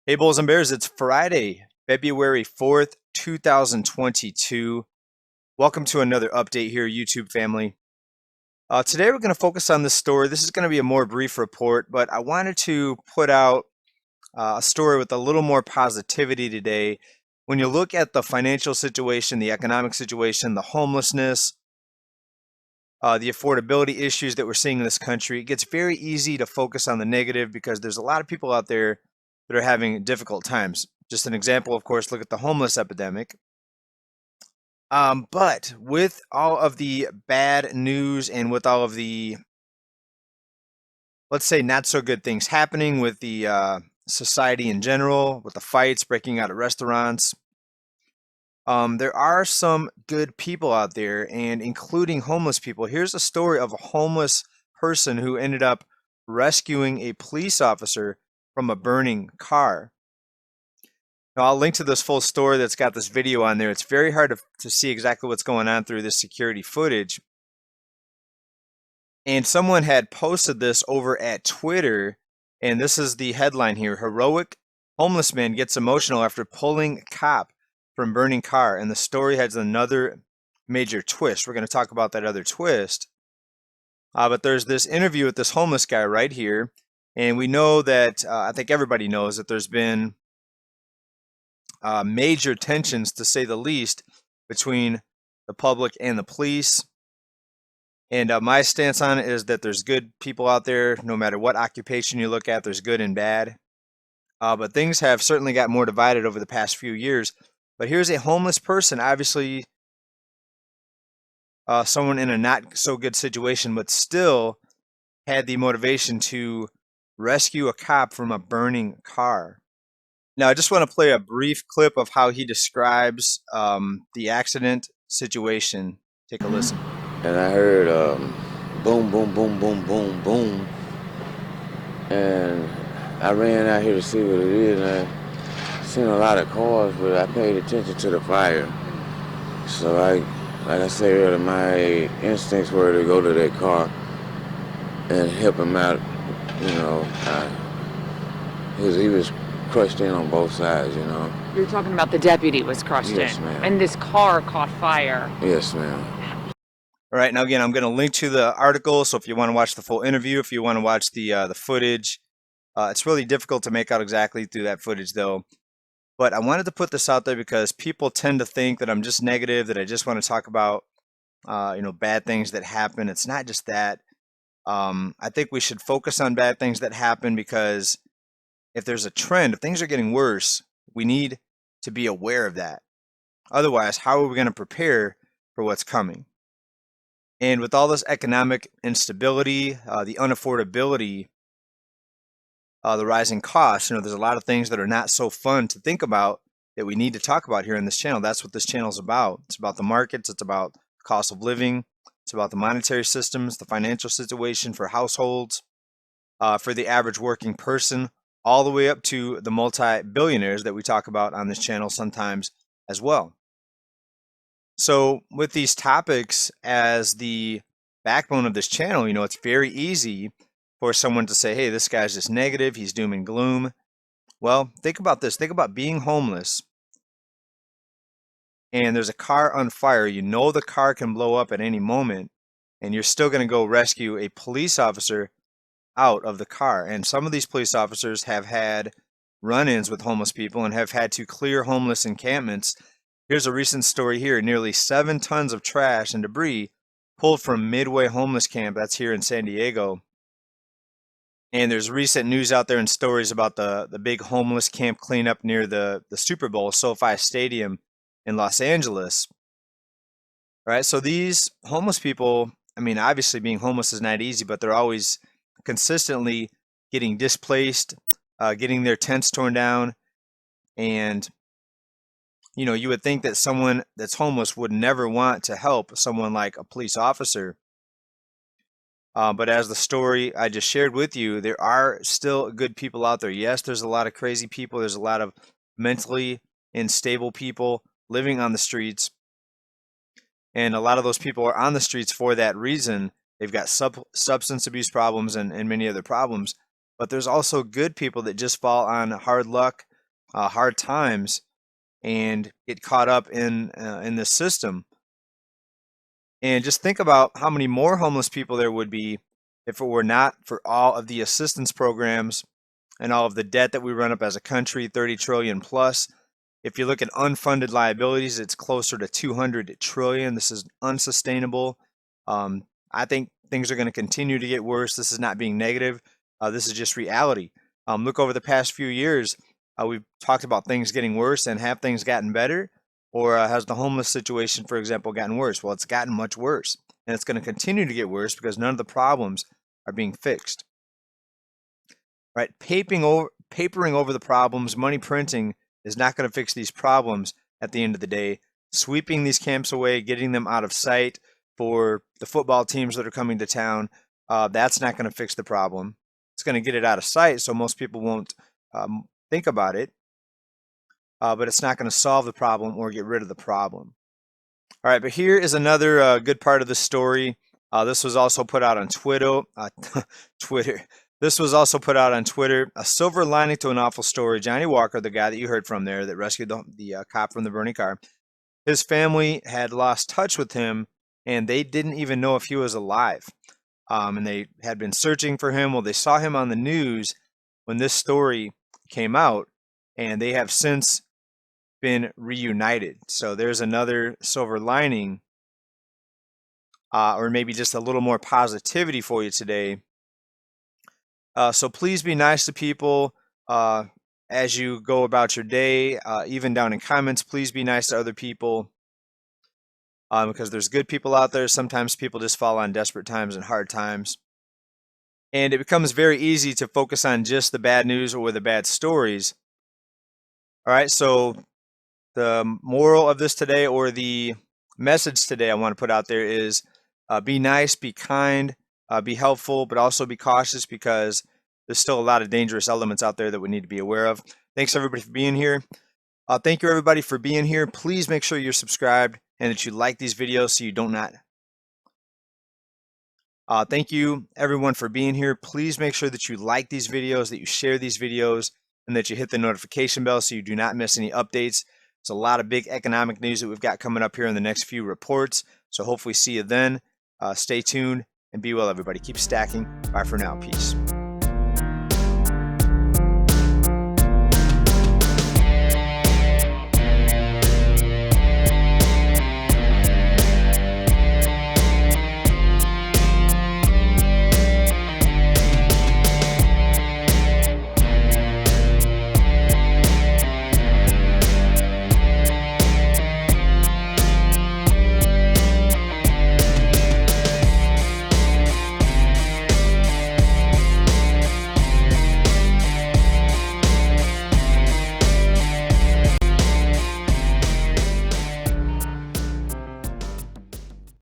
Hey, Bulls and Bears, it's Friday, February 4th, 2022. Welcome to another update here, YouTube family. Today we're going to focus on this story. This is going to be a more brief report, but I wanted to put out a story with a little more positivity today. When you look at the financial situation, the economic situation, the homelessness, the affordability issues that we're seeing in this country, it gets very easy to focus on the negative because there's a lot of people out there that are having difficult times. Just an example, of course, look at the homeless epidemic. But with all of the bad news and with all of the, let's say, not so good things happening with the society in general, with the fights breaking out at restaurants, there are some good people out there, and including homeless people. Here's a story of a homeless person who ended up rescuing a police officer from a burning car. Now, I'll link to this full story that's got this video on there. It's very hard to see exactly what's going on through this security footage. And someone had posted this over at Twitter, and this is the headline here. Heroic homeless man gets emotional after pulling cop from burning car. And the story has another major twist. We're going to talk about that other twist. But there's this interview with this homeless guy right here. And we know that, I think everybody knows that there's been major tensions, to say the least, between the public and the police. And my stance on it is that there's good people out there, no matter what occupation you look at, there's good and bad. But things have certainly got more divided over the past few years. But here's a homeless person, obviously someone in a not so good situation, but still had the motivation to rescue a cop from a burning car. Now, I just want to play a brief clip of how he describes the accident situation. Take a listen. And I heard boom, boom, boom, boom, boom, boom. And I ran out here to see what it is, and I seen a lot of cars, but I paid attention to the fire. So like I said earlier, my instincts were to go to that car and help him out. You know, he was crushed in on both sides, you know. You're talking about the deputy was crushed Yes, in, ma'am. and this car caught fire. Yes, ma'am. All right, now again, I'm going to link to the article, so if you want to watch the full interview, if you want to watch the footage, it's really difficult to make out exactly through that footage, though. But I wanted to put this out there because people tend to think that I'm just negative, that I just want to talk about, bad things that happen. It's not just that. I think we should focus on bad things that happen because if there's a trend, if things are getting worse, we need to be aware of that. Otherwise, how are we going to prepare for what's coming? And with all this economic instability, the unaffordability, the rising costs, there's a lot of things that are not so fun to think about that we need to talk about here in this channel. That's what this channel is about. It's about the markets. It's about cost of living. It's about the monetary systems, the financial situation for households, for the average working person, all the way up to the multi-billionaires that we talk about on this channel sometimes as well. So with these topics as the backbone of this channel, it's very easy for someone to say, hey, this guy's just negative, he's doom and gloom. Well, think about this. Think about being homeless and there's a car on fire. You know the car can blow up at any moment and you're still going to go rescue a police officer out of the car. And some of these police officers have had run-ins with homeless people and have had to clear homeless encampments. Here's a recent story here. Nearly 7 tons of trash and debris pulled from Midway homeless camp. That's here in San Diego. And there's recent news out there and stories about the big homeless camp cleanup near the Super Bowl, SoFi Stadium in Los Angeles. All right, so these homeless people, obviously being homeless is not easy, but they're always consistently getting displaced, getting their tents torn down. And you would think that someone that's homeless would never want to help someone like a police officer. But as the story I just shared with you, there are still good people out there. Yes, there's a lot of crazy people. There's a lot of mentally unstable people living on the streets. And a lot of those people are on the streets for that reason. They've got substance abuse problems and many other problems. But there's also good people that just fall on hard luck, hard times and get caught up in this system. And just think about how many more homeless people there would be if it were not for all of the assistance programs and all of the debt that we run up as a country, 30 trillion plus. If you look at unfunded liabilities, it's closer to 200 trillion. This is unsustainable. I think things are going to continue to get worse. This is not being negative. This is just reality. Look over the past few years, we've talked about things getting worse, and have things gotten better? Or has the homeless situation, for example, gotten worse? Well, it's gotten much worse, and it's going to continue to get worse because none of the problems are being fixed. Right? Papering over the problems, money printing is not going to fix these problems at the end of the day. Sweeping these camps away, getting them out of sight for the football teams that are coming to town, that's not going to fix the problem. It's going to get it out of sight so most people won't think about it, but it's not going to solve the problem or get rid of the problem. All right, but here is another good part of the story. This was also put out on Twitter. This was also put out on Twitter. A silver lining to an awful story. Johnny Walker, the guy that you heard from there that rescued the cop from the burning car, his family had lost touch with him, and they didn't even know if he was alive. And they had been searching for him. Well, they saw him on the news when this story came out, and they have since been reunited. So there's another silver lining, or maybe just a little more positivity for you today. So please be nice to people as you go about your day. Even down in comments, please be nice to other people, because there's good people out there. Sometimes people just fall on desperate times and hard times. And it becomes very easy to focus on just the bad news or the bad stories. All right, so the moral of this today, or the message today I want to put out there, is be nice, be kind, be helpful, but also be cautious, because there's still a lot of dangerous elements out there that we need to be aware of. Thanks everybody for being here. Thank you everybody for being here. Please make sure you're subscribed and that you like these videos so you don't not. Thank you everyone for being here. Please make sure that you like these videos, that you share these videos, and that you hit the notification bell so you do not miss any updates. It's a lot of big economic news that we've got coming up here in the next few reports. So hopefully see you then. Stay tuned and be well, everybody. Keep stacking. Bye for now. Peace.